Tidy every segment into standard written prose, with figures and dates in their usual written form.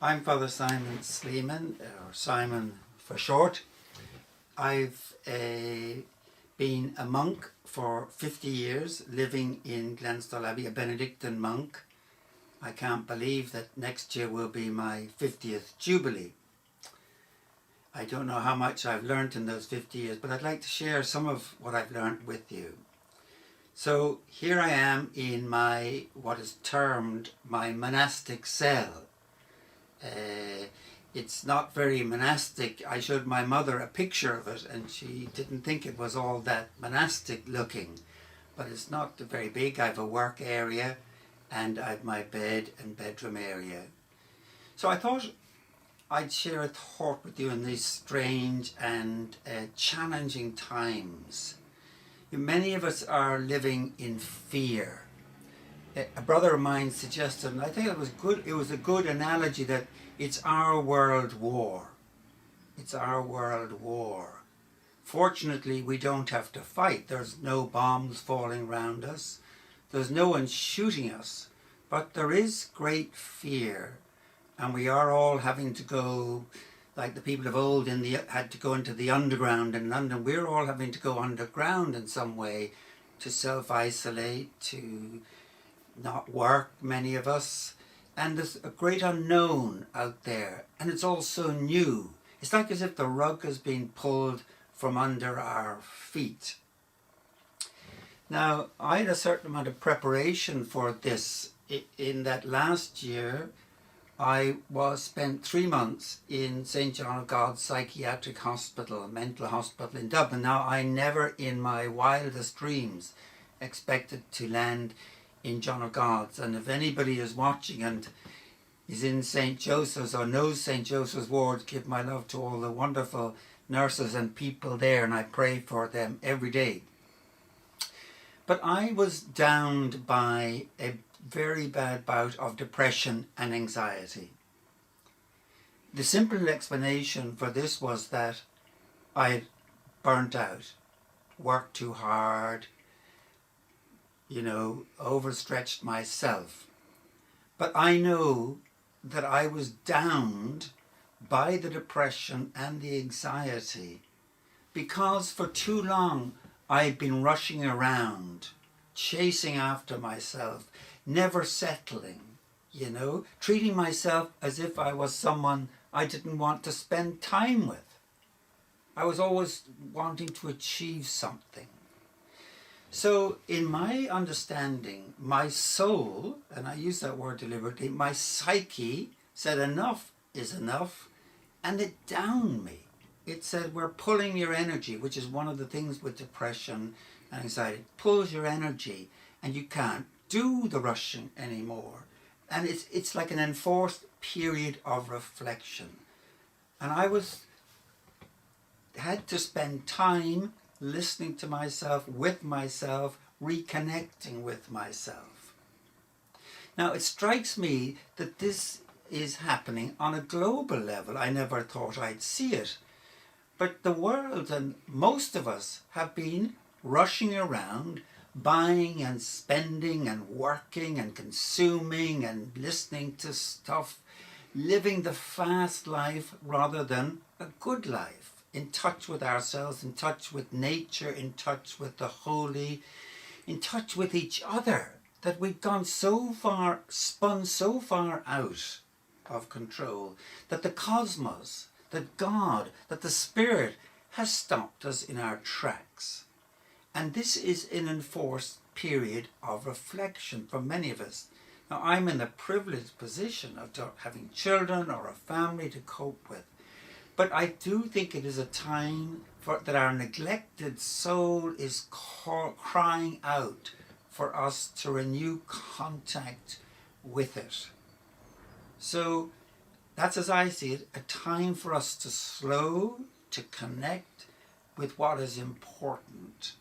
I'm Father Simon Sleeman, or Simon for short. I've been a monk for 50 years, living in Glenstal Abbey, a Benedictine monk. I can't believe that next year will be my 50th Jubilee. I don't know how much I've learnt in those 50 years, but I'd like to share some of what I've learnt with you. So here I am in my, what is termed my monastic cell. It's not very monastic. I showed my mother a picture of it and she didn't think it was all that monastic looking, but it's not very big. I have a work area and I have my bed and bedroom area. So I thought I'd share a thought with you in these strange and challenging times. Many of us are living in fear. A brother of mine suggested, and I think it was a good analogy, that it's our world war. It's our world war. Fortunately, we don't have to fight. There's no bombs falling around us. There's no one shooting us. But there is great fear. And we are all having to go, like the people of old had to go into the underground in London. We're all having to go underground in some way to self-isolate, to not work, many of us. And there's a great unknown out there. And it's all so new. It's like as if the rug has been pulled from under our feet. Now, I had a certain amount of preparation for this in that last year I spent 3 months in St. John of God Psychiatric Hospital, mental hospital in Dublin. Now, I never in my wildest dreams expected to land in John of God's, and if anybody is watching and is in St. Joseph's or knows St. Joseph's ward, give my love to all the wonderful nurses and people there, and I pray for them every day. But I was downed by a very bad bout of depression and anxiety. The simple explanation for this was that I burnt out, worked too hard, overstretched myself. But I know that I was downed by the depression and the anxiety because for too long I'd been rushing around, chasing after myself, never settling, treating myself as if I was someone I didn't want to spend time with. I was always wanting to achieve something. So in my understanding, my soul, and I use that word deliberately, my psyche said enough is enough, and it downed me. It said, we're pulling your energy, which is one of the things with depression and anxiety. It pulls your energy and you can't do the rushing anymore. And it's like an enforced period of reflection. And I had to spend time listening to myself, with myself, reconnecting with myself. Now, it strikes me that this is happening on a global level. I never thought I'd see it. But the world and most of us have been rushing around, buying and spending and working and consuming and listening to stuff, living the fast life rather than a good life. In touch with ourselves, in touch with nature, in touch with the holy, in touch with each other, that we've gone so far, spun so far out of control, that the cosmos, that God, that the Spirit has stopped us in our tracks. And this is an enforced period of reflection for many of us. Now, I'm in the privileged position of having children or a family to cope with. But I do think it is a time that our neglected soul is crying out for us to renew contact with it. So that's, as I see it, a time for us to slow, to connect with what is important.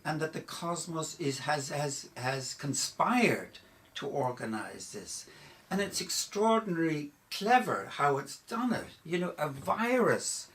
And that the cosmos has conspired to organize this. And it's extraordinarily clever how it's done it. A virus,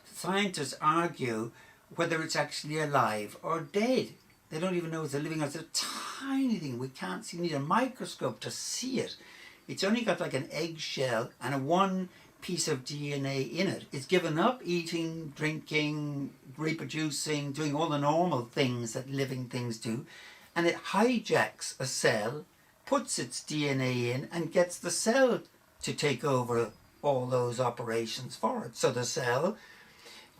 scientists argue whether it's actually alive or dead. They don't even know it's a living. It's a tiny thing we can't see. You need a microscope to see it. It's only got like an eggshell and a one piece of DNA in it. It's given up eating, drinking, reproducing, doing all the normal things that living things do, and it hijacks a cell, puts its DNA in, and gets the cell to take over all those operations for it. So the cell,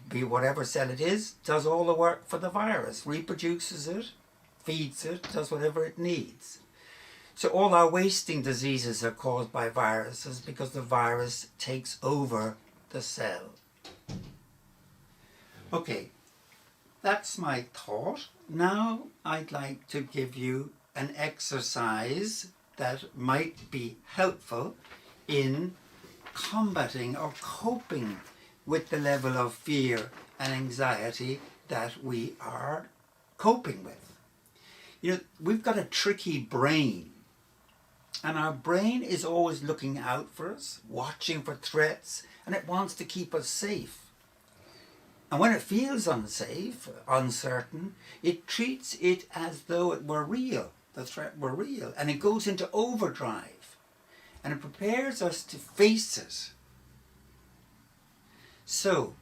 be whatever cell it is, does all the work for the virus, reproduces it, feeds it, does whatever it needs. So all our wasting diseases are caused by viruses because the virus takes over the cell. Okay, that's my thought. Now I'd like to give you an exercise that might be helpful in combating or coping with the level of fear and anxiety that we are coping with. You know, we've got a tricky brain. And our brain is always looking out for us, watching for threats, and it wants to keep us safe. And when it feels unsafe, uncertain, it treats it as though it were real, the threat were real, and it goes into overdrive. And it prepares us to face it. So,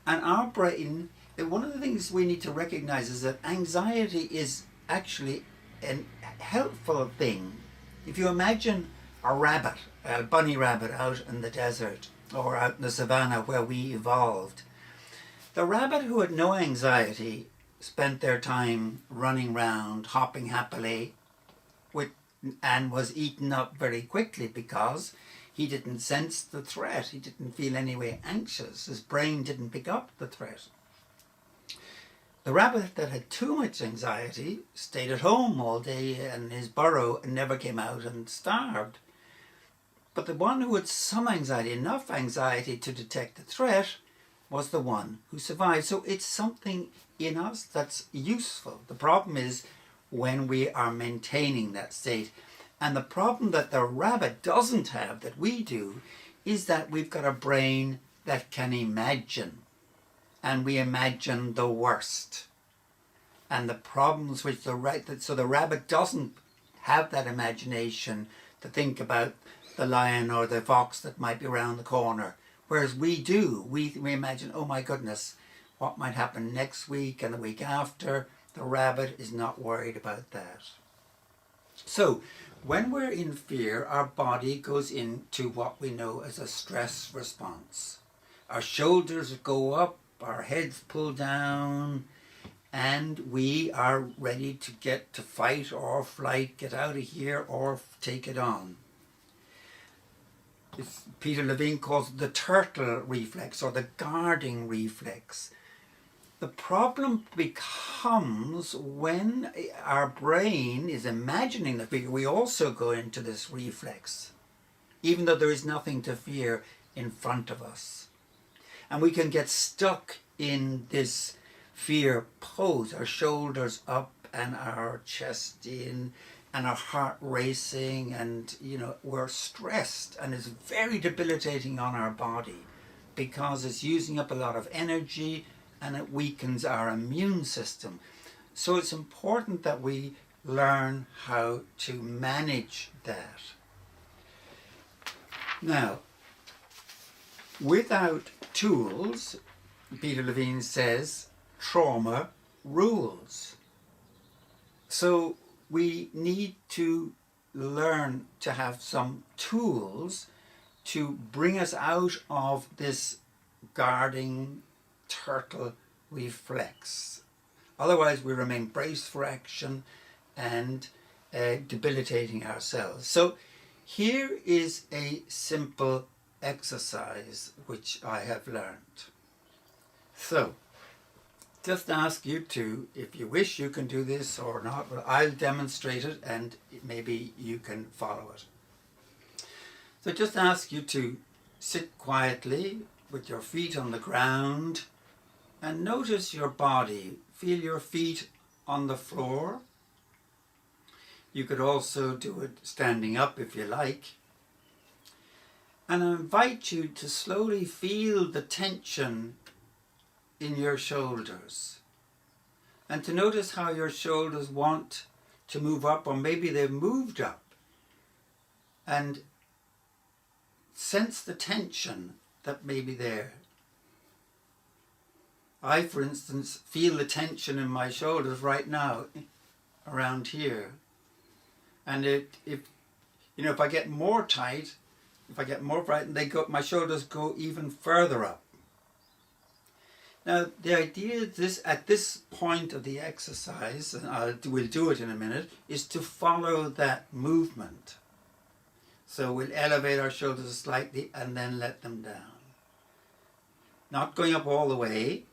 and our brain, one of the things we need to recognize is that anxiety is actually a helpful thing. If you imagine a rabbit, a bunny rabbit out in the desert or out in the savannah where we evolved, the rabbit who had no anxiety spent their time running around, hopping happily, and was eaten up very quickly because he didn't sense the threat. He didn't feel any way anxious. His brain didn't pick up the threat. The rabbit that had too much anxiety stayed at home all day in his burrow and never came out and starved. But the one who had some anxiety, enough anxiety to detect the threat, was the one who survived. So it's something in us that's useful. The problem is when we are maintaining that state. And the problem that the rabbit doesn't have, that we do, is that we've got a brain that can imagine. And we imagine the worst. And the problems which so the rabbit doesn't have that imagination to think about the lion or the fox that might be around the corner. Whereas we do. We imagine, oh my goodness, what might happen next week and the week after. The rabbit is not worried about that. So, when we're in fear, our body goes into what we know as a stress response. Our shoulders go up, our heads pull down, and we are ready to get to fight or flight, get out of here or take it on. Peter Levine calls it the turtle reflex or the guarding reflex. The problem becomes when our brain is imagining the fear, we also go into this reflex, even though there is nothing to fear in front of us. And we can get stuck in this fear pose, our shoulders up and our chest in and our heart racing, and we're stressed, and it's very debilitating on our body because it's using up a lot of energy and it weakens our immune system. So it's important that we learn how to manage that. Now, without tools, Peter Levine says, trauma rules. So we need to learn to have some tools to bring us out of this guarding turtle reflex. Otherwise we remain braced for action and debilitating ourselves. So here is a simple exercise which I have learned. So just ask you to, if you wish, you can do this or not, but I'll demonstrate it and maybe you can follow it. So just ask you to sit quietly with your feet on the ground and notice your body. Feel your feet on the floor. You could also do it standing up if you like. And I invite you to slowly feel the tension in your shoulders, and to notice how your shoulders want to move up, or maybe they've moved up, and sense the tension that may be there. I, for instance, feel the tension in my shoulders right now, around here. And if I get more tight, if I get more frightened, my shoulders go even further up. Now, the idea at this point of the exercise, and we'll do it in a minute, is to follow that movement. So we'll elevate our shoulders slightly and then let them down. Not going up all the way,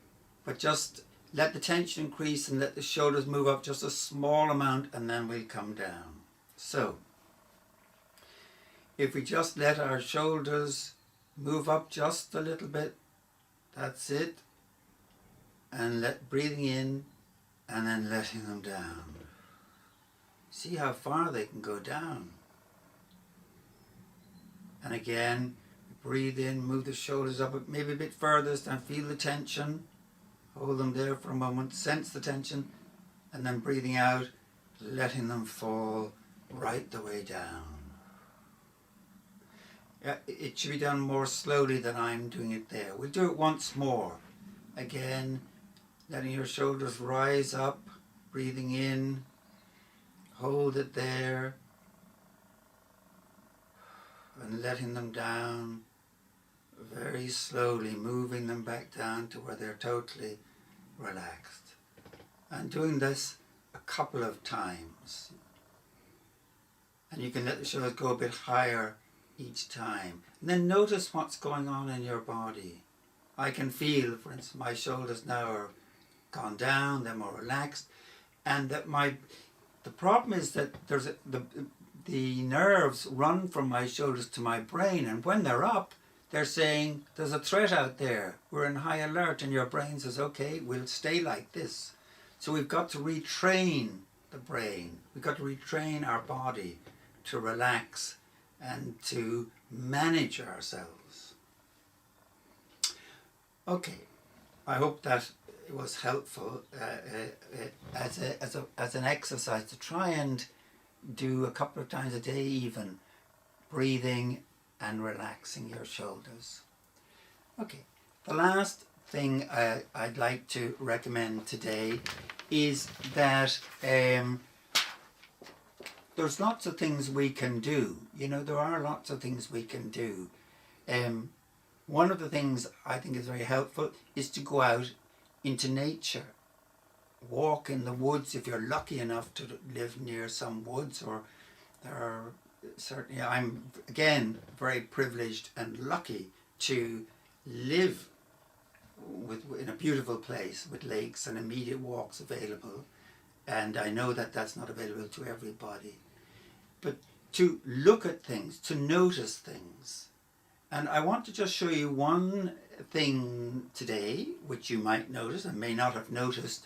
but just let the tension increase and let the shoulders move up just a small amount, and then we'll come down. So, if we just let our shoulders move up just a little bit, that's it. And breathing in and then letting them down. See how far they can go down. And again, breathe in, move the shoulders up maybe a bit further, and feel the tension. Hold them there for a moment, sense the tension, and then breathing out, letting them fall right the way down. It should be done more slowly than I'm doing it there. We'll do it once more. Again, letting your shoulders rise up, breathing in, hold it there, and letting them down very slowly, moving them back down to where they're totally relaxed. And doing this a couple of times. And you can let the shoulders go a bit higher each time. And then notice what's going on in your body. I can feel, for instance, my shoulders now are gone down, they're more relaxed, and that the problem is that the nerves run from my shoulders to my brain, and when they're up, they're saying there's a threat out there, we're in high alert, and your brain says, okay, we'll stay like this. So we've got to retrain the brain, we've got to retrain our body to relax and to manage ourselves. Okay, I hope that it was helpful as an exercise to try and do a couple of times a day even, breathing and relaxing your shoulders. Okay, the last thing I'd like to recommend today is that there's lots of things we can do. There are lots of things we can do. One of the things I think is very helpful is to go out into nature. Walk in the woods if you're lucky enough to live near some woods, or there are certainly, I'm again very privileged and lucky to live in a beautiful place with lakes and immediate walks available, and I know that that's not available to everybody. But to look at things, to notice things. And I want to just show you one thing today, which you might notice and may not have noticed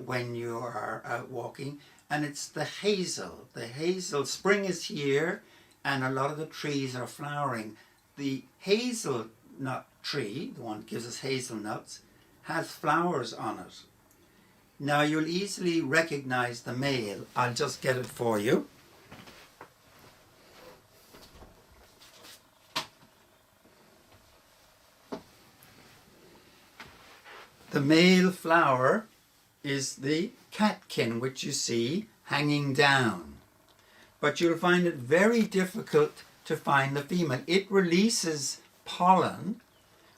when you are out walking, and it's the hazel. The hazel, spring is here, and a lot of the trees are flowering. The hazelnut tree, the one that gives us hazelnuts, has flowers on it. Now you'll easily recognize the male. I'll just get it for you. The male flower is the catkin, which you see hanging down. But you'll find it very difficult to find the female. It releases pollen,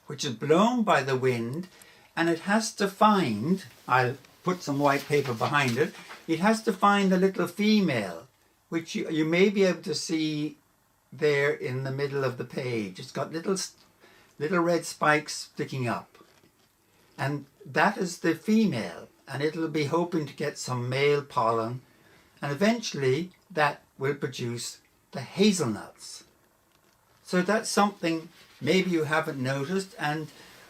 which is blown by the wind, and it has to find, I'll put some white paper behind it, it has to find the little female, which you may be able to see there in the middle of the page. It's got little red spikes sticking up. And that is the female, and it'll be hoping to get some male pollen, and eventually that will produce the hazelnuts. So that's something maybe you haven't noticed, and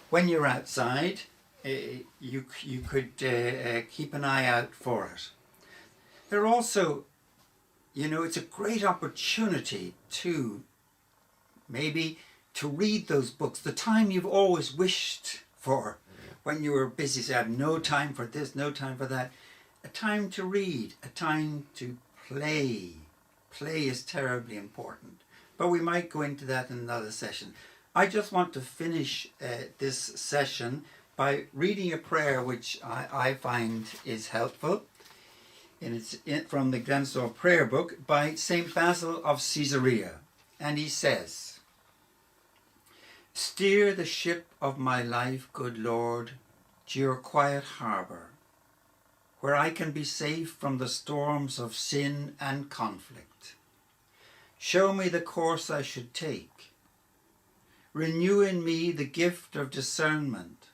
when you're outside, you could keep an eye out for it. There are also, it's a great opportunity to maybe to read those books, the time you've always wished for. When you were busy, say, I have no time for this, no time for that. A time to read, a time to play. Play is terribly important. But we might go into that in another session. I just want to finish this session by reading a prayer which I find is helpful. And it's from the Glenstal prayer book by St. Basil of Caesarea. And he says, "Steer the ship of my life, good Lord, to your quiet harbour, where I can be safe from the storms of sin and conflict. Show me the course I should take. Renew in me the gift of discernment,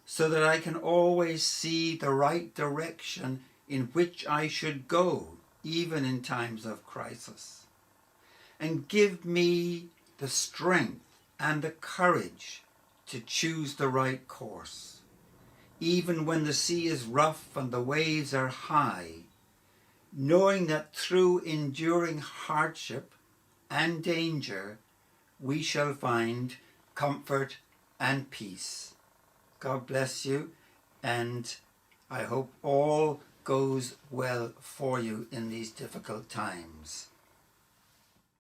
so that I can always see the right direction in which I should go, even in times of crisis. And give me the strength and the courage to choose the right course, even when the sea is rough and the waves are high, knowing that through enduring hardship and danger, we shall find comfort and peace." God bless you, and I hope all goes well for you in these difficult times.